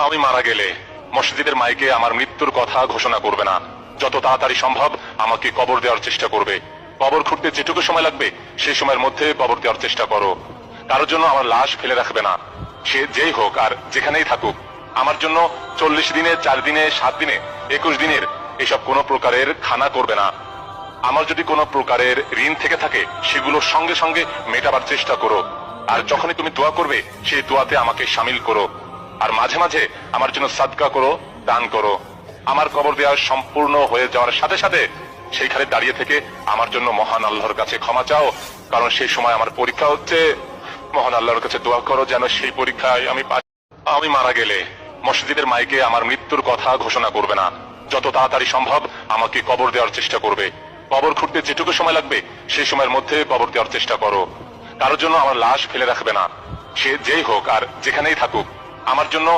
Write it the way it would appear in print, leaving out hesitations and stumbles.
আমি মারা গেলে মসজিদের মাইকে আমার মৃত্যুর কথা ঘোষণা করবে না। যত তাড়াতাড়ি সম্ভব আমাকে কবর দেওয়ার চেষ্টা করবে। কবর খুঁড়তে যেটুকু সময় লাগবে সেই সময়ের মধ্যে কবর দেওয়ার চেষ্টা করো। কারোর জন্য আমার লাশ ফেলে রাখবে না, সে যেই হোক আর যেখানেই থাকুক। আমার জন্য 40 দিনে, 4 দিনে, 7 দিনে, 21 দিনের এসব কোনো প্রকারের খানা করবে না। আমার যদি কোনো প্রকারের ঋণ থেকে থাকে সেগুলো সঙ্গে সঙ্গে মেটাবার চেষ্টা করো। আর যখনই তুমি দোয়া করবে সেই দোয়াতে আমাকে শামিল করো। আর মাঝে মাঝে আমার জন্য সাদকা করো, দান করো। আমার কবর দেওয়া সম্পূর্ণ হয়ে যাওয়ার সাথে সাথে সেইখানে দাঁড়িয়ে থেকে আমার জন্য মহান আল্লাহর কাছে ক্ষমা চাও, কারণ সেই সময় আমার পরীক্ষা হচ্ছে। মহান আল্লাহর কাছে দোয়া করো যেন সেই পরীক্ষায় আমি মারা গেলে মসজিদের মাইকে আমার মৃত্যুর কথা ঘোষণা করবে না। যত তাড়াতাড়ি সম্ভব আমাকে কবর দেওয়ার চেষ্টা করবে। কবর খুঁড়তে যেটুকু সময় লাগবে সেই সময়ের মধ্যে কবর দেওয়ার চেষ্টা করো। কারোর জন্য আমার লাশ ফেলে রাখবে না, সে যেই হোক আর যেখানেই থাকুক। আমার জন্য